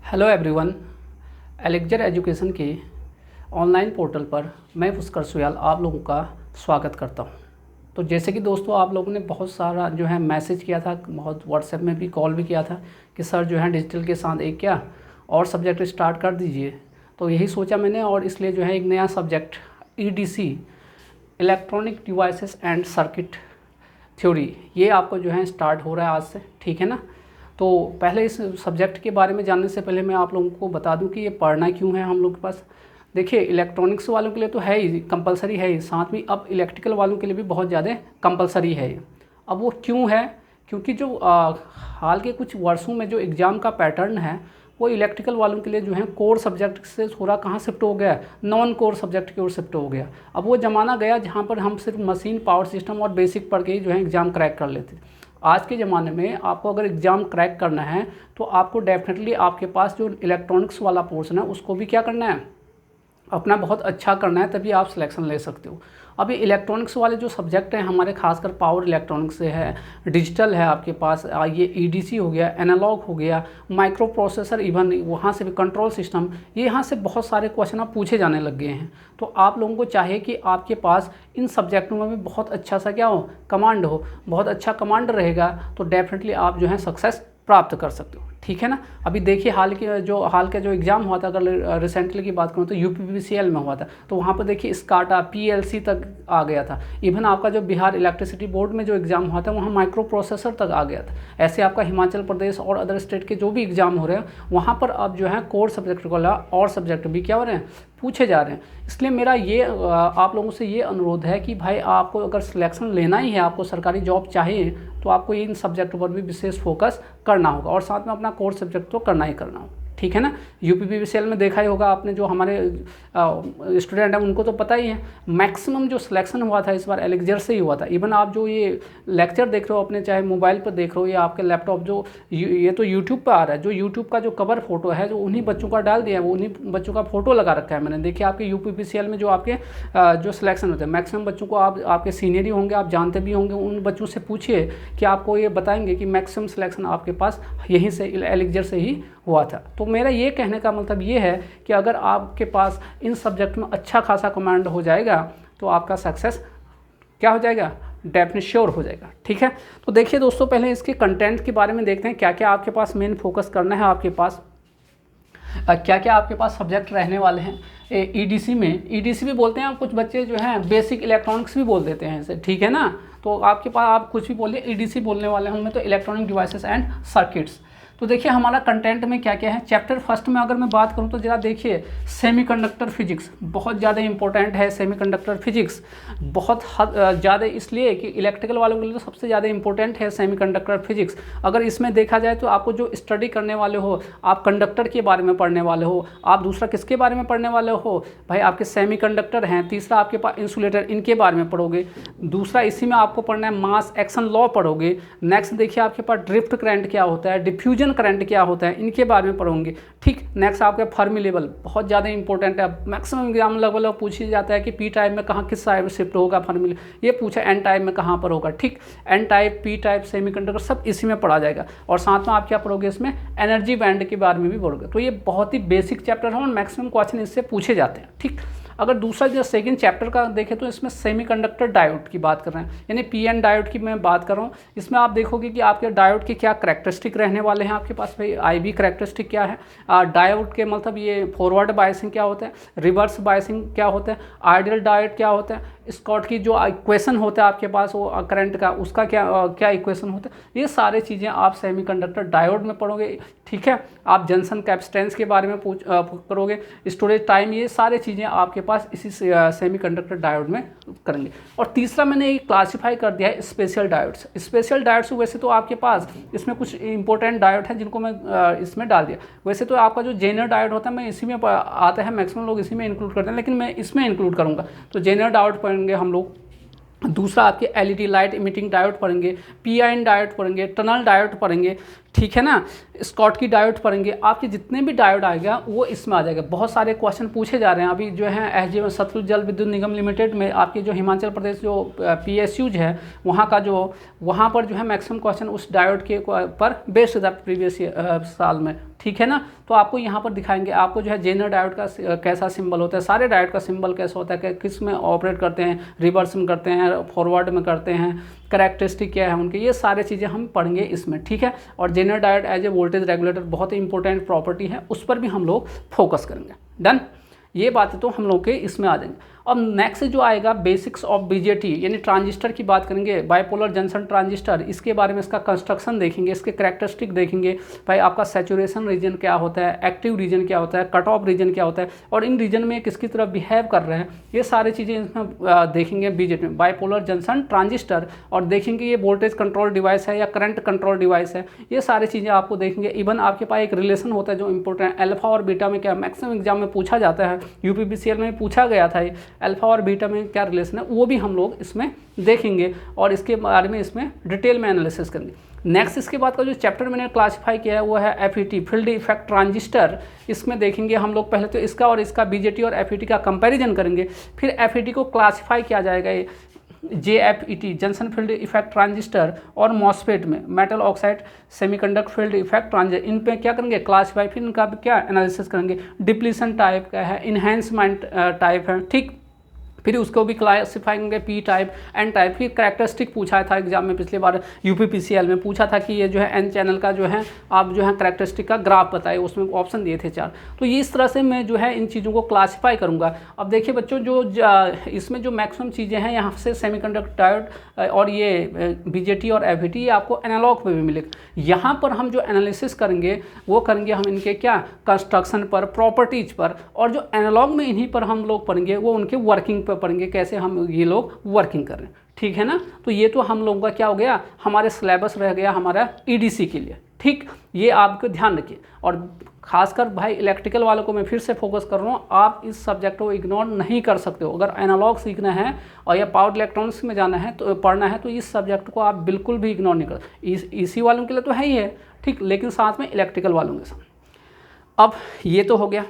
Hello everyone, elixir education के online portal पर मैं पुष्कर सुयाल आप लोगों का स्वागत करता हूं। तो जैसे कि दोस्तों आप लोगों ने बहुत सारा जो है मैसेज किया था, बहुत व्हाट्सएप में भी कॉल भी किया था कि सर जो है डिजिटल के साथ एक क्या और सब्जेक्ट स्टार्ट कर दीजिए। तो यही सोचा मैंने और इसलिए जो है एक नया subject EDC electronic devices and circuit theory ये आपको जो है स्टार्ट हो रहा है आज से, ठीक है ना। तो पहले इस सब्जेक्ट के बारे में जानने से पहले मैं आप लोगों को बता दूं कि ये पढ़ना क्यों है हम लोग के पास। देखिए, इलेक्ट्रॉनिक्स वालों के लिए तो है ही, कंपलसरी है ही, साथ में अब इलेक्ट्रिकल वालों के लिए भी बहुत ज़्यादा कंपलसरी है ये। अब वो क्यों है? क्योंकि जो हाल के कुछ वर्षों में जो एग्ज़ाम का पैटर्न है वो इलेक्ट्रिकल वालों के लिए जो है कोर सब्जेक्ट से थोड़ा कहाँ शिफ्ट हो गया, नॉन कोर सब्जेक्ट की ओर शिफ्ट हो गया। अब वो ज़माना गया जहाँ पर हम सिर्फ मशीन, पावर सिस्टम और बेसिक पढ़ के ही जो है एग्ज़ाम क्रैक कर लेते। आज के ज़माने में आपको अगर एग्ज़ाम क्रैक करना है तो आपको डेफिनेटली आपके पास जो इलेक्ट्रॉनिक्स वाला पोर्शन है उसको भी क्या करना है, अपना बहुत अच्छा करना है, तभी आप सिलेक्शन ले सकते हो। अभी इलेक्ट्रॉनिक्स वाले जो सब्जेक्ट हैं हमारे, खासकर पावर इलेक्ट्रॉनिक्स से है, डिजिटल है आपके पास, ये EDC हो गया, एनालॉग हो गया, माइक्रो प्रोसेसर, इवन वहाँ से भी कंट्रोल सिस्टम, ये यहाँ से बहुत सारे क्वेश्चन आप पूछे जाने लग गए हैं। तो आप लोगों को चाहिए कि आपके पास इन सब्जेक्टों में भी बहुत अच्छा सा क्या हो, कमांड हो, बहुत अच्छा कमांड रहेगा तो डेफिनेटली आप जो है सक्सेस प्राप्त कर सकते हो, ठीक है ना। अभी देखिए हाल का जो एग्ज़ाम हुआ था, अगर रिसेंटली की बात करूँ तो UPPCL में हुआ था, तो वहाँ पर देखिए स्काटा PLC तक आ गया था। इवन आपका जो बिहार इलेक्ट्रिसिटी बोर्ड में जो एग्ज़ाम हुआ था वहाँ माइक्रो प्रोसेसर तक आ गया था। ऐसे आपका हिमाचल प्रदेश और अदर स्टेट के जो भी एग्ज़ाम हो रहे हैं वहाँ पर अब जो है कोर सब्जेक्ट को और सब्जेक्ट भी क्या हो रहे हैं, पूछे जा रहे हैं। इसलिए मेरा ये आप लोगों से ये अनुरोध है कि भाई आपको अगर सिलेक्शन लेना ही है, आपको सरकारी जॉब चाहिए, तो आपको इन सब्जेक्टों पर भी विशेष फोकस करना होगा और साथ में अपना कोर सब्जेक्ट तो करना ही करना होगा, ठीक है ना। UPPCL में देखा ही होगा आपने, जो हमारे स्टूडेंट हैं उनको तो पता ही है, मैक्सिमम जो सिलेक्शन हुआ था इस बार एलेक्जर से ही हुआ था। इवन आप जो ये लेक्चर देख रहे हो अपने, चाहे मोबाइल पर देख रहे हो या आपके लैपटॉप, जो ये तो यूट्यूब पर आ रहा है, जो यूट्यूब का जो कवर फोटो है जो उन्हीं बच्चों का डाल दिया है, वो उन्हीं बच्चों का फोटो लगा रखा है मैंने। देखिए आपके UPPCL में जो आपके जो सिलेक्शन होते हैं, मैक्सिमम बच्चों को आपके सीनियर ही होंगे, आप जानते भी होंगे, उन बच्चों से पूछिए कि आपको ये बताएंगे कि मैक्सिमम सिलेक्शन आपके पास यहीं से एलेक्जर से ही हुआ था। तो मेरा ये कहने का मतलब ये है कि अगर आपके पास इन सब्जेक्ट में अच्छा खासा कमांड हो जाएगा तो आपका सक्सेस क्या हो जाएगा, डेफिनेट श्योर हो जाएगा, ठीक है। तो देखिए दोस्तों, पहले इसके कंटेंट के बारे में देखते हैं, क्या क्या आपके पास मेन फोकस करना है, आपके पास क्या क्या आपके पास सब्जेक्ट रहने वाले हैं। EDC में EDC भी बोलते हैं, कुछ बच्चे जो हैं बेसिक इलेक्ट्रॉनिक्स भी बोल देते हैं इसे, ठीक है ना। तो आपके पास आप कुछ भी बोलिए, EDC बोलने वाले हैं, तो इलेक्ट्रॉनिक डिवाइसेस एंड सर्किट्स। तो देखिए हमारा कंटेंट में क्या क्या है। चैप्टर फर्स्ट में अगर मैं बात करूं तो जरा देखिए, सेमीकंडक्टर फिजिक्स बहुत ज़्यादा इंपॉर्टेंट है। सेमीकंडक्टर फिजिक्स बहुत ज़्यादा इसलिए कि इलेक्ट्रिकल वालों के लिए तो सबसे ज़्यादा इंपॉर्टेंट है सेमीकंडक्टर फिजिक्स। अगर इसमें देखा जाए तो आपको जो स्टडी करने वाले हो, आप कंडक्टर के बारे में पढ़ने वाले हो, आप दूसरा किसके बारे में पढ़ने वाले हो भाई, आपके सेमीकंडक्टर हैं, तीसरा आपके पास इंसुलेटर, इनके बारे में पढ़ोगे। दूसरा इसी में आपको पढ़ना है मास एक्शन लॉ पढ़ोगे। नेक्स्ट देखिए आपके पास ड्रिफ्ट करंट क्या होता है, डिफ्यूजन करंट क्या होता है, इनके बारे में पढ़ोगे, ठीक। नेक्स्ट आपके फर्मी लेवल बहुत ज़्यादा इंपॉर्टेंट है। मैक्सिमम एग्जाम लगभग पूछ ही जाता है कि P टाइप में कहाँ किस साइड में शिफ्ट होगा फर्मी, ये पूछा N टाइप में कहाँ पर होगा, ठीक। N type, P type, semiconductor सब इसी में पढ़ा जाएगा। और साथ में आप क्या पढ़ोगे, इसमें एनर्जी बैंड के बारे में भी पढ़ोगे। तो ये बहुत ही बेसिक चैप्टर है और मैक्सिमम क्वेश्चन इससे पूछे जाते हैं, ठीक। अगर दूसरा जो सेकंड चैप्टर का देखें तो इसमें सेमीकंडक्टर डायोड की बात कर रहे हैं, यानी PN डायोड की मैं बात कर रहा हूँ। इसमें आप देखोगे कि आपके डायोड के क्या करैक्टरिस्टिक रहने वाले हैं आपके पास भाई। IB करैक्टरिस्टिक क्या है, डायोड के मतलब ये फॉरवर्ड बायसिंग क्या होता है, रिवर्स बायसिंग क्या होता है, आइडियल डायोड क्या होता है, स्कॉट की जो इक्वेशन होता है आपके पास वो करंट का, उसका क्या इक्वेशन होता है, ये सारी चीज़ें आप सेमीकंडक्टर डायोड में पढ़ोगे, ठीक है। आप जंक्शन कैपेसिटेंस के बारे में करोगे, स्टोरेज टाइम, ये सारी चीज़ें आपके पास इसी सेमीकंडक्टर डायोड में करेंगे। और तीसरा मैंने ये क्लासिफाई कर दिया है स्पेशल डायोड्स। स्पेशल डायोड्स वैसे तो आपके पास इसमें कुछ इंपॉर्टेंट डायोड हैं जिनको मैं इसमें डाल दिया। वैसे तो आपका जो जेनर डायोड होता है मैं इसी में आता है, मैक्सिमम लोग इसी में इंक्लूड करते हैं, लेकिन मैं इसमें इंक्लूड करूँगा। तो जेनर डायोड पढ़ेंगे हम लोग। दूसरा आपके LED लाइट इमिटिंग डायोड पढ़ेंगे, PIN डायोड पढ़ेंगे, टनल डायोड पढ़ेंगे, ठीक है ना। स्कॉट की डायोड पढ़ेंगे, आपके जितने भी डायोड आएगा वो इसमें आ जाएगा। बहुत सारे क्वेश्चन पूछे जा रहे हैं अभी जो है एसजीवीएन सतलुज जल विद्युत निगम लिमिटेड में, आपके जो हिमाचल प्रदेश जो पीएसयूज है वहाँ का जो वहाँ पर जो है मैक्सिमम क्वेश्चन उस डायोड के पर बेस्ड था प्रीवियस साल में, ठीक है ना। तो आपको यहाँ पर दिखाएंगे, आपको जो है जेनर डायोड का कैसा सिंबल होता है, सारे डायोड का सिंबल कैसा होता है, किस में ऑपरेट करते हैं, रिवर्स में करते हैं, फॉरवर्ड में करते हैं, करैक्टरिस्टिक क्या है उनके, ये सारे चीज़ें हम पढ़ेंगे इसमें, ठीक है। और zener diode as a voltage regulator बहुत ही इंपॉर्टेंट प्रॉपर्टी है, उस पर भी हम लोग फोकस करेंगे। डन, ये बातें तो हम लोग के इसमें आ जाएंगे। अब नेक्स्ट जो आएगा बेसिक्स ऑफ बीजेटी, यानी ट्रांजिस्टर की बात करेंगे, बाइपोलर जंक्शन ट्रांजिस्टर, इसके बारे में इसका कंस्ट्रक्शन देखेंगे, इसके करैक्टरिस्टिक देखेंगे, भाई आपका सैचुरेशन रीजन क्या होता है, एक्टिव रीजन क्या होता है, कट ऑफ रीजन क्या होता है, और इन रीजन में किसकी तरह बिहेव कर रहे हैं, ये सारी चीज़ें इसमें देखेंगे बीजेटी में, बाइपोलर जंक्शन ट्रांजिस्टर। और देखेंगे ये वोल्टेज कंट्रोल डिवाइस है या करंट कंट्रोल डिवाइस है, ये सारी चीज़ें आपको देखेंगे। इवन आपके पास एक रिलेशन होता है जो इंपॉर्टेंट है, अल्फा और बीटा में क्या, मैक्सिमम एग्जाम में पूछा जाता है, यूपीपीसीएल में पूछा गया था, अल्फा और बीटा में क्या रिलेशन है, वो भी हम लोग इसमें देखेंगे और इसके बारे में इसमें डिटेल में एनालिसिस करेंगे। नेक्स्ट इसके बाद का जो चैप्टर मैंने क्लासीफाई किया है वो है एफईटी, फील्ड इफेक्ट ट्रांजिस्टर। इसमें देखेंगे हम लोग पहले तो इसका और इसका बीजेटी और एफईटी का कंपैरिजन करेंगे, फिर एफईटी को क्लासीफाई किया जाएगा ये JFET, junction field effect transistor, और मॉसफेट में metal oxide semiconductor field effect transistor, इन पे क्या करेंगे क्लासीफाई, फिर इनका क्या एनालिसिस करेंगे, डिप्लीशन टाइप का है, इन्हेंसमेंट टाइप है, ठीक। फिर उसको भी क्लासीफाई करेंगे पी टाइप, एन टाइप। फिर करैक्टरिस्टिक पूछा था एग्जाम में, पिछले बार यूपीपीसीएल में पूछा था कि ये जो है एन चैनल का जो है आप जो है करैक्टरिस्टिक का ग्राफ बताए, उसमें ऑप्शन दिए थे 4। तो ये इस तरह से मैं जो है इन चीज़ों को क्लासीफाई करूँगा। अब देखिए बच्चों, जो इसमें जो मैक्सिमम चीज़ें हैं यहाँ से सेमीकंडक्टर डायोड और ये बीजेटी और एफईटी, ये आपको एनालॉग पे भी मिलेगा। यहाँ पर हम जो एनालिसिस करेंगे वो करेंगे हम इनके क्या कंस्ट्रक्शन पर, प्रॉपर्टीज पर, और जो एनालॉग में इन्हीं पर हम लोग पढ़ेंगे वो उनके वर्किंग पर पढ़ेंगे, कैसे हम ये लोग वर्किंग कर रहे हैं, ठीक है ना। तो ये तो हम लोगों का क्या हो गया, हमारे सिलेबस रह गया हमारा ईडीसी के लिए, ठीक। ये आपको ध्यान रखिए। और खासकर भाई इलेक्ट्रिकल वालों को मैं फिर से फोकस कर रहा हूँ, आप इस सब्जेक्ट को इग्नोर नहीं कर सकते हो। अगर एनालॉग सीखना है और या पावर इलेक्ट्रॉनिक्स में जाना है तो पढ़ना है, तो इस सब्जेक्ट को आप बिल्कुल भी इग्नोर नहीं कर। इसी वालों के लिए तो है ही है, ठीक, लेकिन साथ में इलेक्ट्रिकल वालों के साथ। अब ये तो हो गया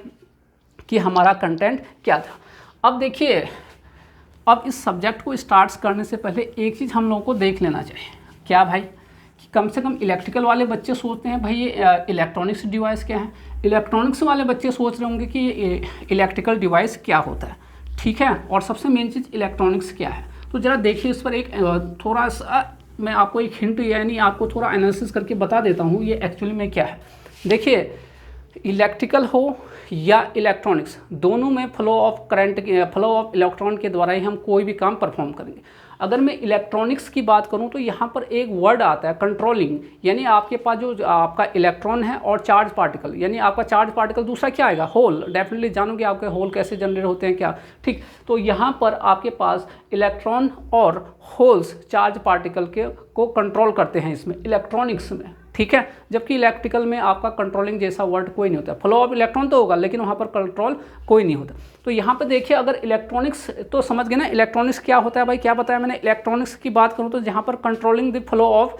कि हमारा कंटेंट क्या था। अब देखिए, अब इस सब्जेक्ट को स्टार्ट करने से पहले एक चीज़ हम लोगों को देख लेना चाहिए, क्या भाई, कि कम से कम इलेक्ट्रिकल वाले बच्चे सोचते हैं भाई ये इलेक्ट्रॉनिक्स डिवाइस क्या है, इलेक्ट्रॉनिक्स वाले बच्चे सोच रहे होंगे कि ये इलेक्ट्रिकल डिवाइस क्या होता है, ठीक है। और सबसे मेन चीज़ इलेक्ट्रॉनिक्स क्या है, तो ज़रा देखिए इस पर एक थोड़ा सा मैं आपको एक हिंट यानी आपको थोड़ा एनालिसिस करके बता देता हूँ ये एक्चुअली में क्या है। देखिए, इलेक्ट्रिकल हो या इलेक्ट्रॉनिक्स, दोनों में flow of current, flow of electron के द्वारा ही हम कोई भी काम परफॉर्म करेंगे। अगर मैं इलेक्ट्रॉनिक्स की बात करूं तो यहाँ पर एक वर्ड आता है कंट्रोलिंग, यानी आपके पास जो आपका इलेक्ट्रॉन है और चार्ज पार्टिकल, यानी आपका चार्ज पार्टिकल दूसरा क्या आएगा, होल। डेफिनेटली जानोगे आपके होल कैसे जनरेट होते हैं क्या, ठीक। तो यहाँ पर आपके पास इलेक्ट्रॉन और होल्स चार्ज पार्टिकल को कंट्रोल करते हैं इसमें इलेक्ट्रॉनिक्स में, ठीक है। जबकि इलेक्ट्रिकल में आपका कंट्रोलिंग जैसा वर्ड कोई नहीं होता, फ्लो ऑफ इलेक्ट्रॉन तो होगा लेकिन वहाँ पर कंट्रोल कोई नहीं होता। तो यहाँ पे देखिए, अगर इलेक्ट्रॉनिक्स तो समझ गए ना, इलेक्ट्रॉनिक्स क्या होता है भाई, क्या बताया मैंने। इलेक्ट्रॉनिक्स की बात करूँ तो जहाँ पर कंट्रोलिंग द फ्लो ऑफ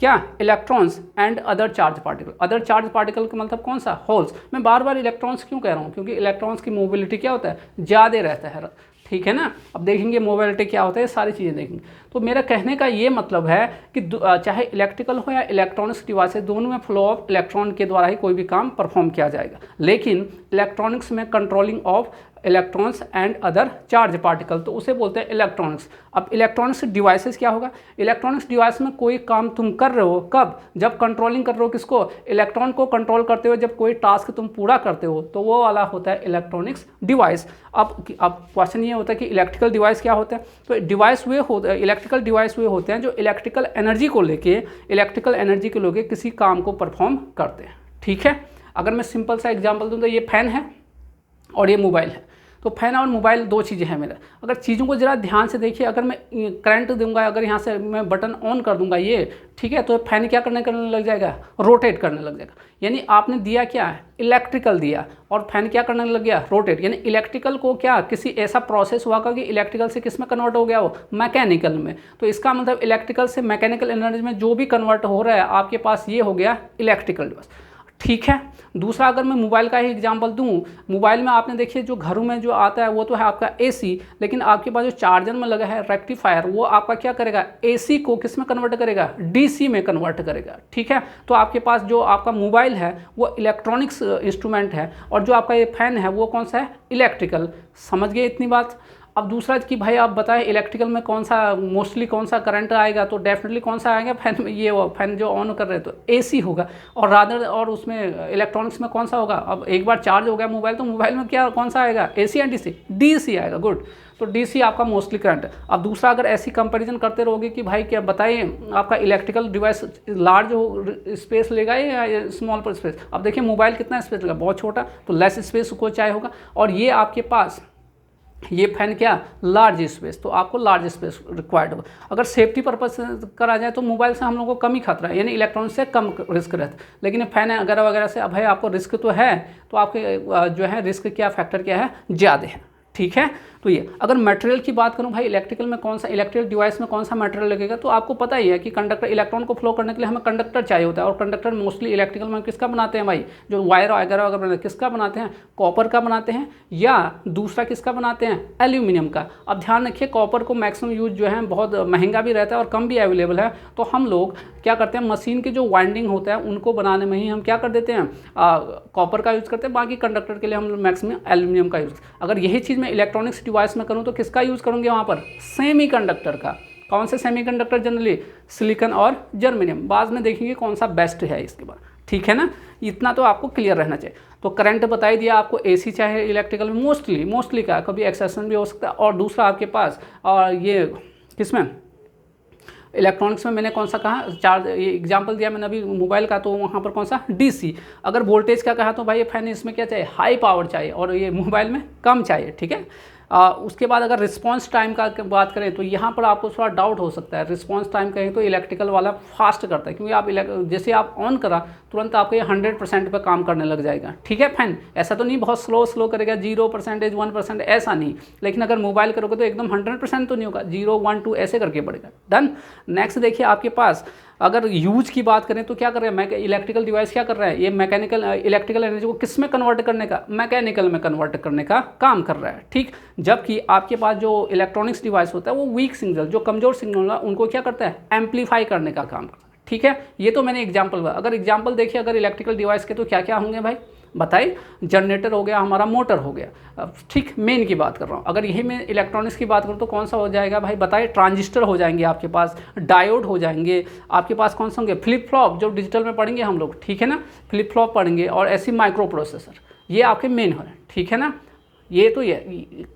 क्या, electrons and other charge particle. Other charge particle का मतलब कौन सा, होल्स। मैं बार बार इलेक्ट्रॉन्स क्यों कह रहा हूँ, क्योंकि इलेक्ट्रॉन्स की मोबिलिटी क्या होता है, ज़्यादा रहता है, ठीक है ना। अब देखेंगे मोबिलिटी क्या होता है, सारी चीज़ें देखेंगे। तो मेरा कहने का ये मतलब है कि चाहे इलेक्ट्रिकल हो या इलेक्ट्रॉनिक्स डिवाइस, दोनों में फ्लो ऑफ इलेक्ट्रॉन के द्वारा ही कोई भी काम परफॉर्म किया जाएगा। लेकिन इलेक्ट्रॉनिक्स में controlling of electrons and other charge particle, तो उसे बोलते हैं इलेक्ट्रॉनिक्स। अब इलेक्ट्रॉनिक्स डिवाइसेस क्या होगा, इलेक्ट्रॉनिक्स डिवाइस में कोई काम तुम कर रहे हो कब, जब कंट्रोलिंग कर रहे हो किसको, इलेक्ट्रॉन को कंट्रोल करते हो, जब कोई टास्क तुम पूरा करते हो तो वो वाला होता है इलेक्ट्रॉनिक्स डिवाइस। अब क्वेश्चन ये होता है कि इलेक्ट्रिकल डिवाइस क्या होता है, तो डिवाइस वे होते हैं, इलेक्ट्रिकल डिवाइस वे होते हैं जो इलेक्ट्रिकल एनर्जी को लेके किसी काम को परफॉर्म करते हैं, ठीक है। अगर मैं सिंपल सा एग्जांपल दूं तो ये फैन है और ये मोबाइल है, तो फ़ैन और मोबाइल 2 चीज़ें हैं मेरा। अगर चीज़ों को ज़रा ध्यान से देखिए, अगर मैं करंट दूंगा, अगर यहाँ से मैं बटन ऑन कर दूंगा ये, ठीक है, तो फ़ैन क्या करने लग जाएगा, रोटेट करने लग जाएगा। यानी आपने दिया क्या है, इलेक्ट्रिकल दिया, और फैन क्या करने लग गया, रोटेट। यानी इलेक्ट्रिकल को क्या किसी ऐसा प्रोसेस हुआ कि इलेक्ट्रिकल से किस में कन्वर्ट हो गया, वो मैकेनिकल में। तो इसका मतलब इलेक्ट्रिकल से मैकेनिकल एनर्जी में जो भी कन्वर्ट हो रहा है आपके पास, ये हो गया इलेक्ट्रिकल डिवाइस, ठीक है। दूसरा, अगर मैं मोबाइल का ही एग्जांपल दूं, मोबाइल में आपने देखिए जो घरों में जो आता है वो तो है आपका एसी, लेकिन आपके पास जो चार्जर में लगा है रेक्टिफायर, वो आपका क्या करेगा, एसी को किस में कन्वर्ट करेगा, डीसी में कन्वर्ट करेगा, ठीक है। तो आपके पास जो आपका मोबाइल है वो इलेक्ट्रॉनिक्स इंस्ट्रूमेंट है, और जो आपका ये फैन है वो कौन सा है, इलेक्ट्रिकल। समझ गए इतनी बात। अब दूसरा कि भाई आप बताएं इलेक्ट्रिकल में कौन सा मोस्टली कौन सा करंट आएगा, तो डेफिनेटली कौन सा आएगा, फैन में। ये फैन जो ऑन कर रहे हैं तो एसी होगा, और रादर और उसमें इलेक्ट्रॉनिक्स में कौन सा होगा। अब एक बार चार्ज हो गया मोबाइल, तो मोबाइल में क्या कौन सा आएगा, एसी या डीसी, डीसी आएगा, गुड। तो डीसी आपका मोस्टली करंट है। अब दूसरा, अगर ऐसी कंपैरिजन करते रहोगे कि भाई क्या बताइए आपका इलेक्ट्रिकल डिवाइस लार्ज स्पेस लेगा या स्मॉल पर स्पेस। अब देखिए मोबाइल कितना स्पेस लेगा, बहुत छोटा, तो लेस स्पेस को चाहिए होगा, और ये आपके पास ये फैन क्या, लार्ज स्पेस, तो आपको लार्ज स्पेस रिक्वायर्ड होगा। अगर सेफ्टी पर्पज से करा जाए तो मोबाइल से हम लोगों को कम ही खतरा है, यानी इलेक्ट्रॉनिक्स से कम रिस्क रहता है। लेकिन फैन वगैरह वगैरह से अब भाई आपको रिस्क तो है, तो आपके जो है रिस्क क्या फैक्टर क्या है, ज़्यादा है, ठीक है। तो ये अगर मटेरियल की बात करूं भाई, इलेक्ट्रिकल में कौन सा, इलेक्ट्रिकल डिवाइस में कौन सा मटेरियल लगेगा, तो आपको पता ही है कि कंडक्टर, इलेक्ट्रॉन को फ्लो करने के लिए हमें कंडक्टर चाहिए होता है, और कंडक्टर मोस्टली इलेक्ट्रिकल में किसका बनाते हैं भाई, जो वायर वगैरह वगैरह बनाते हैं, किसका बनाते हैं, कॉपर का बनाते हैं, या दूसरा किसका बनाते हैं, एल्यूमिनियम का। अब ध्यान रखिए कॉपर को मैक्सिमम यूज जो है बहुत महंगा भी रहता है और कम भी अवेलेबल है, तो हम लोग क्या करते हैं, मशीन के जो वाइंडिंग होता है उनको बनाने में ही हम क्या कर देते हैं, कॉपर का यूज़ करते हैं, बाकी कंडक्टर के लिए हम मैक्सिमम एल्यूमिनियम का यूज़। अगर यही चीज़ मैं इलेक्ट्रॉनिक्स डिवाइस में करूँ तो किसका यूज़ करूँगी वहाँ पर, सेमीकंडक्टर का। कौन से सेमीकंडक्टर, जनरली सिलिकॉन और जर्मेनियम, बाद में देखेंगे कौन सा बेस्ट है इसके बाद, ठीक है ना। इतना तो आपको क्लियर रहना चाहिए। तो करंट बता ही दिया आपको, एसी चाहे इलेक्ट्रिकल में मोस्टली का, कभी एक्सेशन भी हो सकता है। और दूसरा आपके पास, और ये किसमें, इलेक्ट्रॉनिक्स में मैंने कौन सा कहा, चार्ज, ये एग्जांपल दिया मैंने अभी मोबाइल का, तो वहाँ पर कौन सा, डीसी। अगर वोल्टेज का कहा तो भाई ये फैन इसमें क्या चाहिए, हाई पावर चाहिए, और ये मोबाइल में कम चाहिए, ठीक है। उसके बाद अगर रिस्पांस टाइम का बात करें तो यहाँ पर आपको थोड़ा डाउट हो सकता है। रिस्पांस टाइम कहें तो इलेक्ट्रिकल वाला फास्ट करता है, क्योंकि आप जैसे आप ऑन करा तुरंत आपको ये 100% पर काम करने लग जाएगा, ठीक है। फैन ऐसा तो नहीं बहुत स्लो करेगा, 0%, 1%, ऐसा नहीं। लेकिन अगर मोबाइल करोगे तो एकदम 100% तो नहीं होगा, 0, 1, 2 ऐसे करके बढ़ेगा। डन। नेक्स्ट देखिए आपके पास अगर यूज की बात करें तो क्या कर रहे हैं, इलेक्ट्रिकल डिवाइस क्या कर रहा है, ये मैकेनिकल इलेक्ट्रिकल एनर्जी को किस में कन्वर्ट करने का, मैकेनिकल में कन्वर्ट करने का काम कर रहा है, ठीक। जबकि आपके पास जो इलेक्ट्रॉनिक्स डिवाइस होता है वो वीक सिग्नल, जो कमजोर सिग्नल है उनको क्या करता है, एम्पलीफाई करने का काम करता है, ठीक है। ये तो मैंने एग्जाम्पल, अगर एग्जाम्पल देखिए अगर इलेक्ट्रिकल डिवाइस के तो क्या क्या होंगे भाई, बताइए। जनरेटर हो गया, हमारा मोटर हो गया, ठीक, मेन की बात कर रहा हूँ। अगर यही मैं इलेक्ट्रॉनिक्स की बात करूँ तो कौन सा हो जाएगा भाई, बताइए। ट्रांजिस्टर हो जाएंगे आपके पास, डायोड हो जाएंगे आपके पास, कौन सा होंगे, फ्लिप फ्लॉप, जो डिजिटल में पढ़ेंगे हम लोग, ठीक है ना, फ्लिप फ्लॉप पढ़ेंगे, और ऐसी माइक्रो प्रोसेसर, ये आपके मेन हो रहे हैं, ठीक है ना। ये तो ये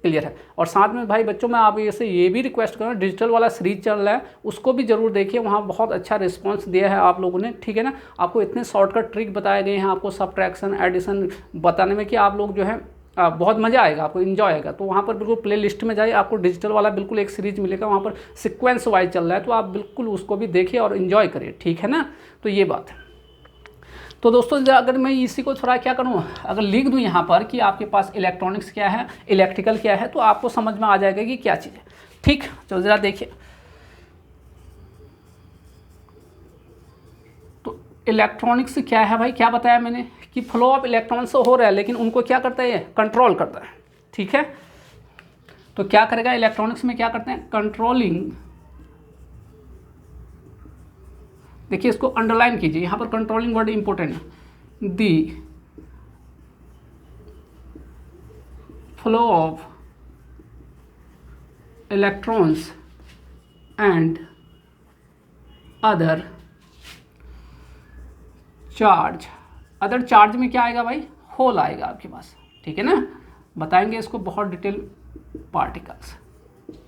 क्लियर है। और साथ में भाई बच्चों मैं आप ऐसे ये भी रिक्वेस्ट करूँ, डिजिटल वाला सीरीज चल रहा है उसको भी जरूर देखिए, वहाँ बहुत अच्छा रिस्पांस दिया है आप लोगों ने, ठीक है ना। आपको इतने शॉर्टकट ट्रिक बताए गए हैं आपको सब्ट्रैक्शन एडिशन बताने में कि आप लोग जो है बहुत मज़ा आएगा, आपको इन्जॉय आएगा। तो वहाँ पर बिल्कुल प्ले लिस्ट में जाइए, आपको डिजिटल वाला बिल्कुल एक सीरीज मिलेगा, वहाँ पर सिक्वेंस वाइज चल रहा है, तो आप बिल्कुल उसको भी देखिए और इन्जॉय करिए, ठीक है ना। तो ये बात है। तो दोस्तों अगर मैं इसी को थोड़ा क्या करूँ, अगर लिख दूँ यहाँ पर कि आपके पास इलेक्ट्रॉनिक्स क्या है, इलेक्ट्रिकल क्या है, तो आपको समझ में आ जाएगा कि क्या चीज़ है, ठीक। तो ज़रा देखिए, तो इलेक्ट्रॉनिक्स क्या है भाई, क्या बताया मैंने कि फ्लो ऑफ इलेक्ट्रॉन्स हो रहा है, लेकिन उनको क्या करता है, ये कंट्रोल करता है, ठीक है। तो क्या करेगा, इलेक्ट्रॉनिक्स में क्या करते हैं, कंट्रोलिंग। देखिए इसको अंडरलाइन कीजिए, यहाँ पर कंट्रोलिंग वर्ड इंपॉर्टेंट है। The flow of electrons and other charge. Other charge में क्या आएगा भाई, होल आएगा आपके पास, ठीक है ना। बताएंगे इसको बहुत डिटेल, पार्टिकल्स,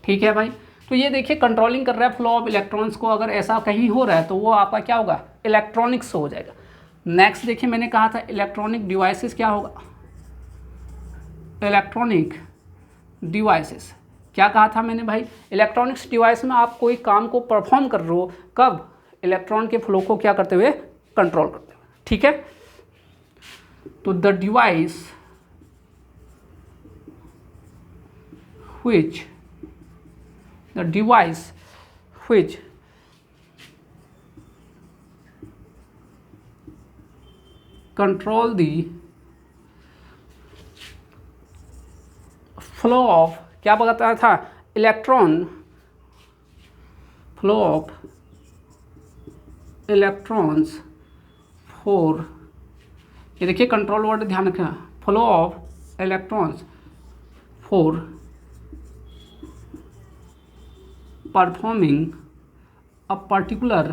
ठीक है भाई। तो ये देखिए कंट्रोलिंग कर रहा है फ्लो ऑफ इलेक्ट्रॉन्स को, अगर ऐसा कहीं हो रहा है तो वो आपका क्या होगा, इलेक्ट्रॉनिक्स हो जाएगा। नेक्स्ट देखिए मैंने कहा था इलेक्ट्रॉनिक डिवाइसेस क्या होगा, इलेक्ट्रॉनिक डिवाइसेस। क्या कहा था मैंने भाई, इलेक्ट्रॉनिक्स डिवाइस में आप कोई काम को परफॉर्म कर रहे हो, कब, इलेक्ट्रॉन के फ्लो को क्या करते हुए, कंट्रोल करते हुए, ठीक है। तो the device which control the flow of, क्या बताया था, electron, flow of electrons for, ये देखिए कंट्रोल वर्ड ध्यान रखना, flow of electrons for performing a particular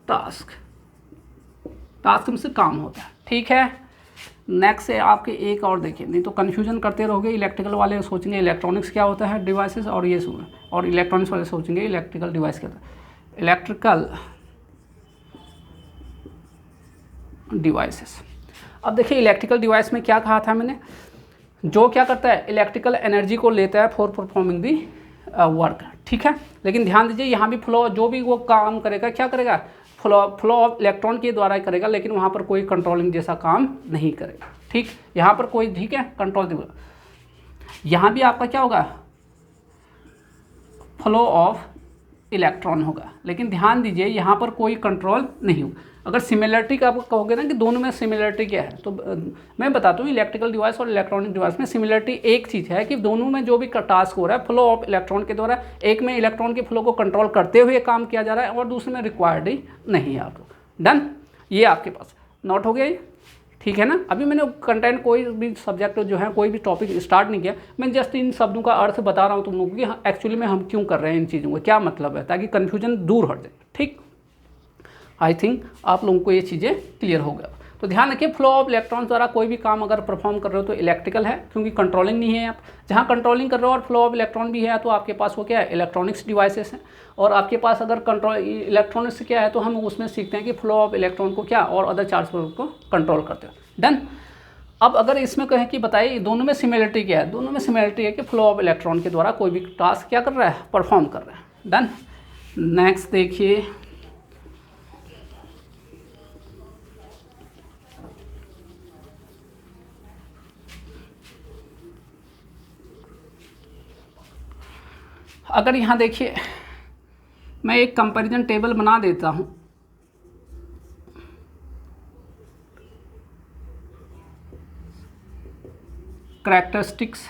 task में से काम होता है, ठीक है। नेक्स्ट से आपके एक और देखिए, नहीं तो कन्फ्यूजन करते रहोगे, इलेक्ट्रिकल वाले सोचेंगे इलेक्ट्रॉनिक्स क्या होता है, डिवाइसेस, और ये और इलेक्ट्रॉनिक्स वाले सोचेंगे इलेक्ट्रिकल डिवाइस क्या होता है, इलेक्ट्रिकल डिवाइसेस। अब देखिए इलेक्ट्रिकल डिवाइस में क्या कहा था मैंने, जो क्या करता है, इलेक्ट्रिकल एनर्जी को लेता है फॉर परफॉर्मिंग दी वर्क, ठीक है। लेकिन ध्यान दीजिए यहाँ भी फ्लो, जो भी वो काम करेगा क्या करेगा, फ्लो ऑफ इलेक्ट्रॉन के द्वारा करेगा, लेकिन वहाँ पर कोई कंट्रोलिंग जैसा काम नहीं करेगा, ठीक। यहाँ पर कोई, ठीक है, कंट्रोल देगा। यहाँ भी आपका क्या होगा, फ्लो ऑफ इलेक्ट्रॉन होगा, लेकिन ध्यान दीजिए यहाँ पर कोई कंट्रोल नहीं होगा। अगर सिमिलरिटी का आप कहोगे ना कि दोनों में सिमिलरिटी क्या है, तो मैं बताता हूँ इलेक्ट्रिकल डिवाइस और इलेक्ट्रॉनिक डिवाइस में सिमिलरिटी एक चीज़ है कि दोनों में जो भी टास्क हो रहा है फ्लो ऑफ इलेक्ट्रॉन के द्वारा, एक में इलेक्ट्रॉन के फ्लो को कंट्रोल करते हुए काम किया जा रहा है और दूसरे में रिक्वायर्ड ही नहीं है आपको। डन, ये आपके पास नोट हो गया ये, ठीक है ना। अभी मैंने कंटेंट कोई भी सब्जेक्ट जो है, कोई भी टॉपिक स्टार्ट नहीं किया, मैं जस्ट इन शब्दों का अर्थ बता रहा हूँ तुम लोगों को कि एक्चुअली में हम क्यों कर रहे हैं इन चीज़ों को, क्या मतलब है, ताकि कन्फ्यूजन दूर हट जाए, ठीक। आई थिंक आप लोगों को ये चीज़ें क्लियर हो गया। तो ध्यान रखिए, फ्लो ऑफ इलेक्ट्रॉन द्वारा कोई भी काम अगर परफॉर्म कर रहे हो तो इलेक्ट्रिकल है, क्योंकि कंट्रोलिंग नहीं है आप। जहाँ कंट्रोलिंग कर रहे हो और फ्लो ऑफ इलेक्ट्रॉन भी है तो आपके पास वो क्या है, इलेक्ट्रॉनिक्स डिवाइसेस हैं। और आपके पास अगर कंट्रोल इलेक्ट्रॉनिक्स क्या है तो हम उसमें सीखते हैं कि फ्लो ऑफ इलेक्ट्रॉन को क्या और अदर चार्ज को कंट्रोल करते हो। डन। अब अगर इसमें कहें कि बताइए दोनों में सिमिलरिटी क्या है, दोनों में सिमिलरिटी है कि फ्लो ऑफ इलेक्ट्रॉन के द्वारा कोई भी टास्क क्या कर रहा है, परफॉर्म कर रहा है। डन। नेक्स्ट देखिए, अगर यहाँ देखिए मैं एक कंपैरिजन टेबल बना देता हूँ, कैरेक्टरिस्टिक्स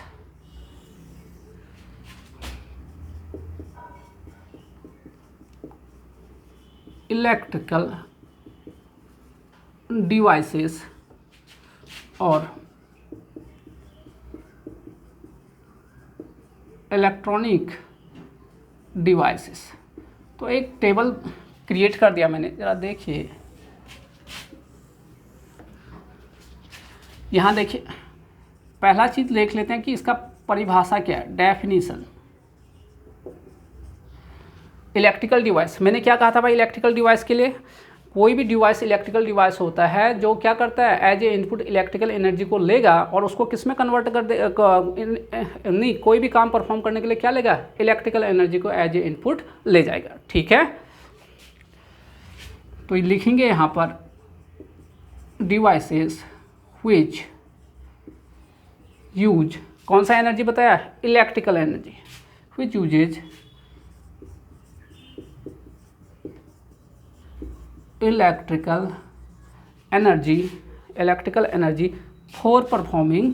इलेक्ट्रिकल डिवाइसेस और इलेक्ट्रॉनिक डिवाइसेस, तो एक टेबल क्रिएट कर दिया मैंने, ज़रा देखिए। यहाँ देखिए पहला चीज़ देख लेते हैं कि इसका परिभाषा क्या है, डेफिनीशन। इलेक्ट्रिकल डिवाइस, मैंने क्या कहा था भाई, इलेक्ट्रिकल डिवाइस के लिए कोई भी डिवाइस इलेक्ट्रिकल डिवाइस होता है जो क्या करता है, as a input electrical energy को लेगा और उसको किस में कन्वर्ट कर दे, नहीं, कोई भी काम परफॉर्म करने के लिए क्या लेगा, इलेक्ट्रिकल एनर्जी को एज ए इनपुट ले जाएगा, ठीक है। तो लिखेंगे यहाँ पर डिवाइसेस व्हिच यूज, कौन सा एनर्जी बताया, electrical energy, which uses electrical energy for performing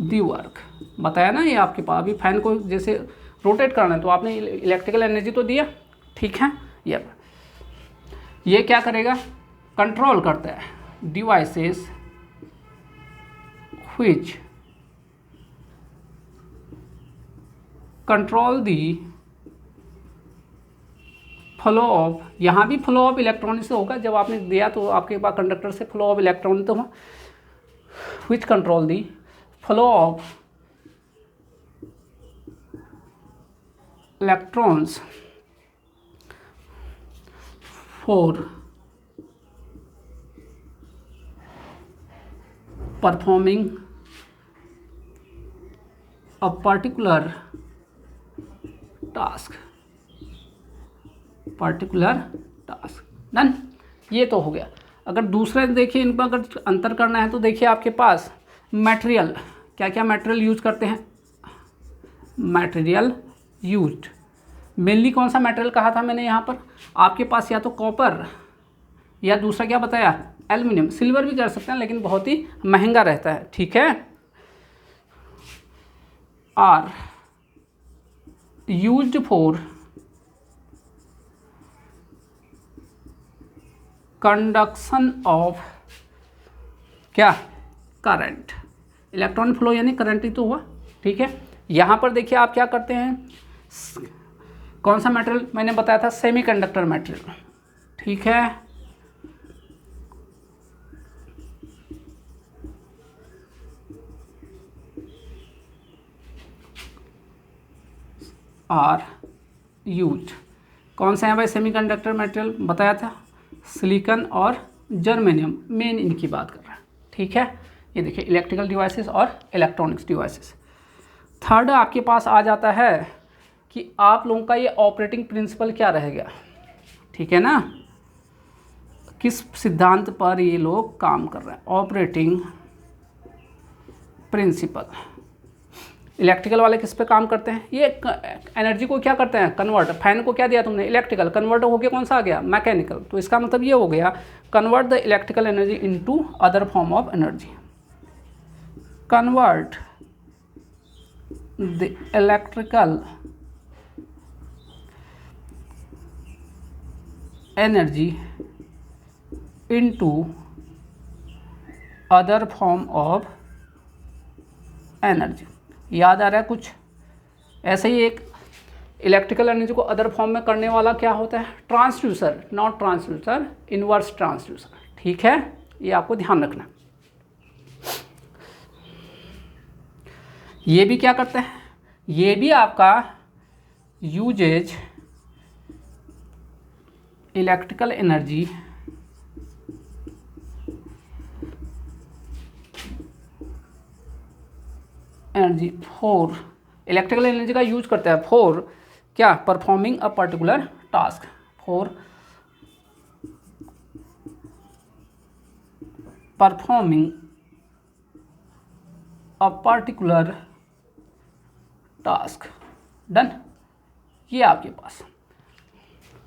the work. बताया ना ये आपके पास, अभी फैन को जैसे रोटेट करना है तो आपने इलेक्ट्रिकल एनर्जी तो दिया, ठीक है। ये क्या करेगा, कंट्रोल करता है devices which control the flow of, यहाँ भी फ्लो ऑफ इलेक्ट्रॉन से होगा, जब आपने दिया तो आपके पास कंडक्टर से फ्लो ऑफ इलेक्ट्रॉन तो हो, which control the flow of electrons for performing a particular task, done. ये तो हो गया। अगर दूसरे देखिए इनका अगर अंतर करना है तो देखिए आपके पास मटेरियल, क्या क्या मटेरियल यूज करते हैं, मटेरियल यूज्ड, मेनली कौन सा मटेरियल कहा था मैंने यहाँ पर, आपके पास या तो कॉपर या दूसरा क्या बताया, एल्युमिनियम, सिल्वर भी कर सकते हैं लेकिन बहुत ही महंगा रहता है, ठीक है। Are used for conduction of क्या, करंट, इलेक्ट्रॉन फ्लो यानी करंट ही तो हुआ, ठीक है। यहाँ पर देखिए आप क्या करते हैं, कौन सा मटेरियल मैंने बताया था, सेमीकंडक्टर मटेरियल, ठीक है। आर यूज्ड, कौन से हैं भाई सेमीकंडक्टर मटेरियल बताया था, सिलिकॉन और जर्मेनियम, मेन इनकी बात कर रहा है, ठीक है। ये देखिए इलेक्ट्रिकल डिवाइसेस और इलेक्ट्रॉनिक्स डिवाइसेस। थर्ड आपके पास आ जाता है कि आप लोगों का ये ऑपरेटिंग प्रिंसिपल क्या रहेगा, ठीक है ना, किस सिद्धांत पर ये लोग काम कर रहे हैं, ऑपरेटिंग प्रिंसिपल। इलेक्ट्रिकल वाले किस पे काम करते हैं, ये एनर्जी को क्या करते हैं, कन्वर्ट, फैन को क्या दिया तुमने, इलेक्ट्रिकल, कन्वर्ट हो गया कौन सा आ गया, मैकेनिकल, तो इसका मतलब ये हो गया convert the electrical energy into other form of energy, convert the electrical energy into other form of energy. याद आ रहा है कुछ, ऐसे ही एक इलेक्ट्रिकल एनर्जी को अदर फॉर्म में करने वाला क्या होता है, transducer, not transducer, inverse transducer, ठीक है, ये आपको ध्यान रखना। ये भी क्या करते हैं, ये भी आपका uses electrical energy for, electrical energy का यूज करता है फॉर क्या, performing a particular task, for performing a particular task, done. ये आपके पास,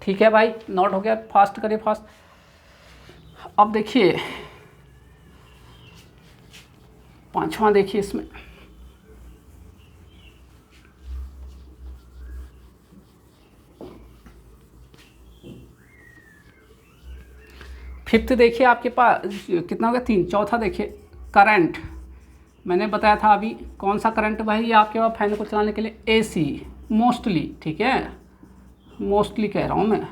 ठीक है भाई, नोट हो गया, फास्ट करिए फास्ट। अब देखिए पांचवा, देखिए इसमें फिफ्थ देखिए आपके पास कितना हो गया, 3, चौथा देखिए करंट, मैंने बताया था अभी, कौन सा करंट भाई, ये आपके पास फैन को चलाने के लिए एसी मोस्टली, ठीक है, मोस्टली कह रहा हूँ मैं।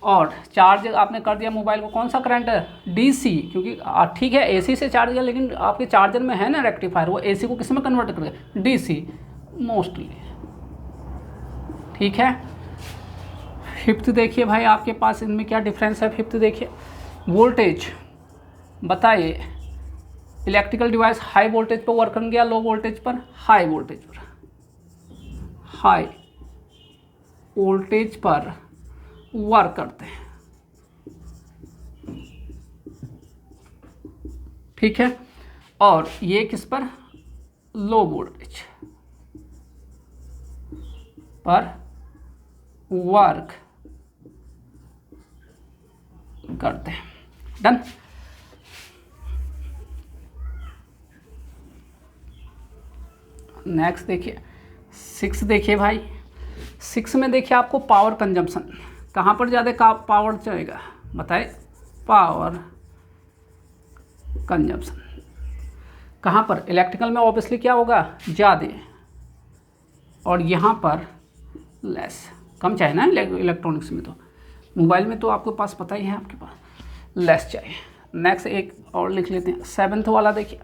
और चार्ज आपने कर दिया मोबाइल को, कौन सा करंट है, डीसी, क्योंकि ठीक है एसी से चार्ज किया लेकिन आपके चार्जर में है ना रेक्टिफायर, वो एसी को किस में कन्वर्ट कर दिया, डीसी मोस्टली, ठीक है। फिफ्थ देखिए भाई आपके पास इनमें क्या डिफरेंस है, फिफ्थ देखिए वोल्टेज, बताइए इलेक्ट्रिकल डिवाइस हाई वोल्टेज पर वर्क कर गया, लो वोल्टेज पर, हाई वोल्टेज पर, हाई वोल्टेज पर वर्क करते हैं, ठीक है। और ये किस पर, लो वोल्टेज पर वर्क करते हैं, डन। नेक्स्ट देखिए 6 देखिए भाई, 6 में देखिए आपको पावर कंजम्पशन, कहाँ पर ज़्यादा पावर चलेगा बताए, पावर कंजम्पशन कहाँ पर, इलेक्ट्रिकल में ऑब्वियसली क्या होगा ज़्यादा, और यहाँ पर लेस, कम चाहिए ना, इलेक्ट्रॉनिक्स में तो, मोबाइल में तो आपके पास पता ही है, आपके पास लेस चाहिए। नेक्स्ट एक और लिख लेते हैं, 7th वाला देखिए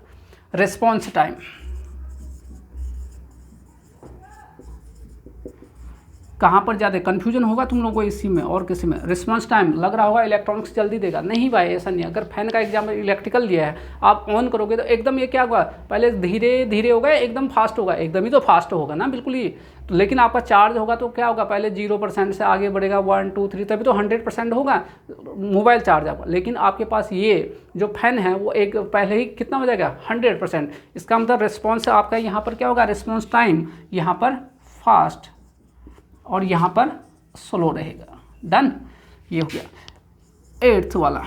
रिस्पॉन्स टाइम, कहाँ पर ज़्यादा कन्फ्यूजन होगा तुम लोगों को इसी में और किसी में। रिस्पॉन्स टाइम लग रहा होगा इलेक्ट्रॉनिक्स जल्दी देगा, नहीं भाई ऐसा नहीं है। अगर फैन का एग्जाम्पल इलेक्ट्रिकल दिया है, आप ऑन करोगे तो एकदम ये क्या होगा, पहले धीरे धीरे होगा, एकदम फास्ट होगा, एकदम ही तो फास्ट होगा ना बिल्कुल ही। तो लेकिन आपका चार्ज होगा तो क्या होगा, पहले 0% से आगे बढ़ेगा 1 2 3, तभी तो 100% होगा मोबाइल चार्ज आपका। लेकिन आपके पास ये जो फैन है वो एक पहले ही कितना हो जाएगा 100%। इसका मतलब रिस्पॉन्स आपका यहाँ पर क्या होगा, रिस्पॉन्स टाइम यहाँ पर फास्ट और यहाँ पर स्लो रहेगा। डन, ये हो गया 8th वाला।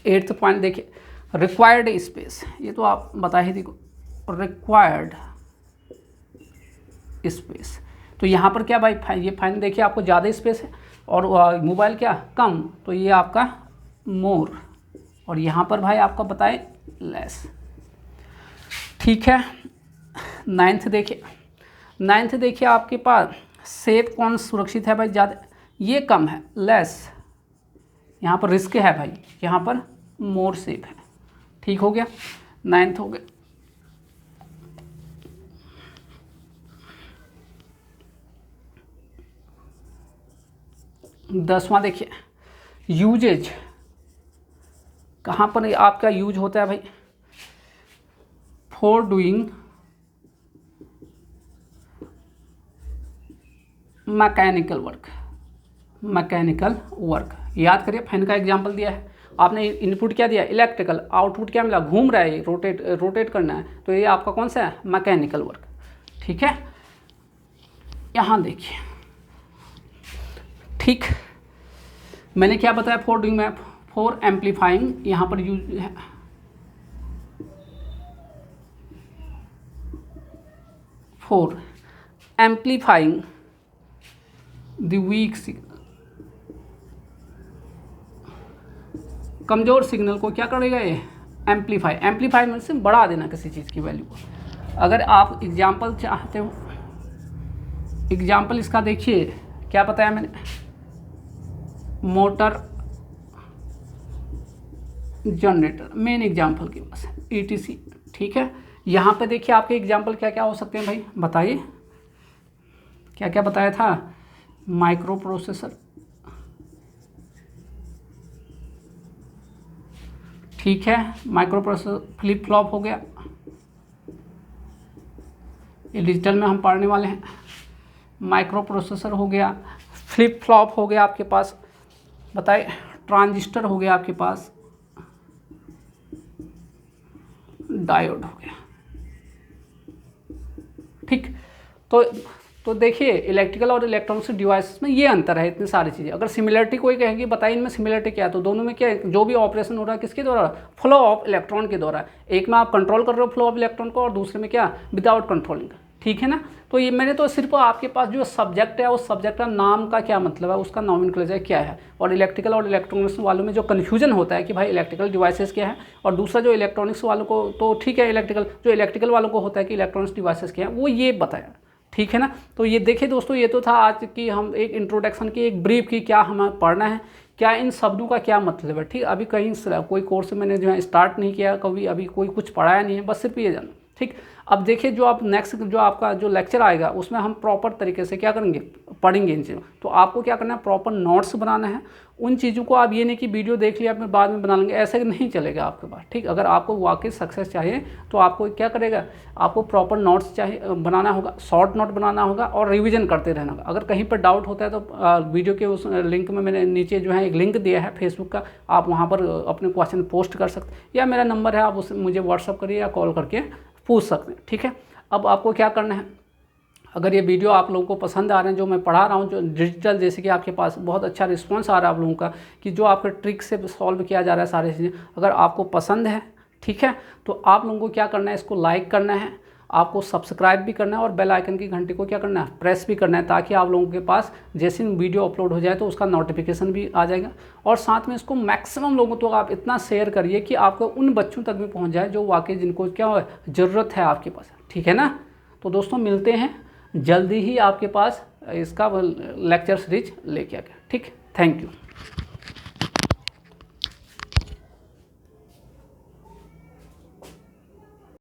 8th पॉइंट देखिए, रिक्वायर्ड स्पेस, ये तो आप बता ही देखो, रिक्वायर्ड स्पेस। तो यहाँ पर क्या भाई, ये फैन देखिए आपको ज़्यादा स्पेस है और मोबाइल क्या कम, तो ये आपका मोर, और यहाँ पर भाई आपका बताए लेस। ठीक है। 9th देखिए, 9th देखिए आपके पास सेफ कौन सुरक्षित है भाई, ज़्यादा, ये कम है लेस, यहाँ पर रिस्क है भाई, यहाँ पर मोर सेफ है। ठीक हो गया, 9th हो गया। 10वां देखिए, यूजेज, कहाँ पर आपका यूज होता है भाई, for doing mechanical work. Mechanical work याद करिए, फैन का एग्जांपल दिया है, आपने इनपुट क्या दिया इलेक्ट्रिकल, आउटपुट क्या मिला, घूम रहा है, रोटेट करना है, तो ये आपका कौन सा है, मैकेनिकल वर्क। ठीक है, यहाँ देखिए, ठीक, मैंने क्या बताया, for doing map, for amplifying, यहाँ पर यूज है for amplifying the weak signal, कमज़ोर सिग्नल को क्या करेगा ये, एम्पलीफाई। एम्पलीफाई मतलब से बढ़ा देना किसी चीज़ की वैल्यू को। अगर आप एग्जाम्पल चाहते हो, एग्जाम्पल इसका देखिए, क्या बताया मैंने, मोटर जनरेटर, मेन एग्जाम्पल के पास ETC। ठीक है, यहाँ पे देखिए आपके एग्जाम्पल क्या क्या हो सकते हैं भाई, बताइए क्या क्या बताया था, माइक्रो प्रोसेसर, ठीक है, माइक्रो प्रोसेसर, फ्लिप फ्लॉप हो गया, ये डिजिटल में हम पढ़ने वाले हैं, माइक्रो प्रोसेसर हो गया, फ्लिप फ्लॉप हो गया आपके पास, बताइए, ट्रांजिस्टर हो गया आपके पास, डायोड हो गया। ठीक, तो देखिए इलेक्ट्रिकल और इलेक्ट्रॉनिक्स डिवाइस में ये अंतर है, इतनी सारी चीज़ें। अगर सिमिलरिटी कोई कहेगी बताइए इनमें सिमिलरिटी क्या है, तो दोनों में क्या है, जो भी ऑपरेशन हो रहा है किसके द्वारा, फ्लो ऑफ इलेक्ट्रॉन के द्वारा। एक में आप कंट्रोल कर रहे हो फ्लो ऑफ इलेक्ट्रॉन को, और दूसरे में क्या, विदाउट कंट्रोलिंग। ठीक है ना, तो ये मैंने तो सिर्फ आपके पास जो सब्जेक्ट है उस सब्जेक्ट का नाम का क्या मतलब है, उसका नॉमेनक्लेचर क्या है, और इलेक्ट्रिकल और इलेक्ट्रॉनिक्स वालों में जो कन्फ्यूजन होता है कि भाई इलेक्ट्रिकल डिवाइसेस क्या है, और दूसरा जो इलेक्ट्रॉनिक्स वालों को तो ठीक है, इलेक्ट्रिकल वालों को होता है कि इलेक्ट्रॉनिक्स डिवाइसेस क्या है, वो ये बताया। ठीक है ना, तो ये देखिए दोस्तों, ये तो था आज की हम एक इंट्रोडक्शन की, एक ब्रीफ की, क्या हमें पढ़ना है, क्या इन शब्दों का क्या मतलब है। ठीक, अभी कहीं कोई कोर्स मैंने जो है स्टार्ट नहीं किया, कभी अभी कोई कुछ पढ़ाया नहीं है, बस सिर्फ ये जाना। ठीक, अब देखिए जो आप नेक्स्ट जो आपका जो लेक्चर आएगा उसमें हम प्रॉपर तरीके से क्या करेंगे, पढ़ेंगे इन चीज़ों। तो आपको क्या करना है, प्रॉपर नोट्स बनाना है उन चीज़ों को। आप ये नहीं कि वीडियो देख लिया फिर बाद में बना लेंगे, ऐसे नहीं चलेगा आपके पास। ठीक, अगर आपको वाकई सक्सेस चाहिए तो आपको क्या करेगा, आपको प्रॉपर नोट्स चाहिए बनाना होगा, शॉर्ट नोट बनाना होगा और रिवीजन करते रहना होगा। अगर कहीं पर डाउट होता है तो वीडियो के उस लिंक में मैंने नीचे जो है एक लिंक दिया है फेसबुक का, आप वहाँ पर अपने क्वेश्चन पोस्ट कर सकते हैं, या मेरा नंबर है, आप उस मुझे व्हाट्सअप करिए या कॉल करके पूछ सकते हैं। ठीक है, अब आपको क्या करना है, अगर ये वीडियो आप लोगों को पसंद आ रहे हैं, जो मैं पढ़ा रहा हूँ जो डिजिटल, जैसे कि आपके पास बहुत अच्छा रिस्पांस आ रहा है आप लोगों का कि जो आपके ट्रिक से सॉल्व किया जा रहा है सारी चीज़ें, अगर आपको पसंद है, ठीक है, तो आप लोगों को क्या करना है, इसको लाइक करना है, आपको सब्सक्राइब भी करना है, और बेल आइकन की घंटी को क्या करना है, प्रेस भी करना है, ताकि आप लोगों के पास जैसे वीडियो अपलोड हो जाए तो उसका नोटिफिकेशन भी आ जाएगा। और साथ में इसको मैक्सिमम लोगों तो आप इतना शेयर करिए कि आपको उन बच्चों तक भी पहुंच जाए जो वाकई जिनको क्या ज़रूरत है आपके पास। ठीक है ना, तो दोस्तों मिलते हैं जल्दी ही आपके पास इसका लेक्चर सीरीज लेके आके। ठीक, थैंक यू।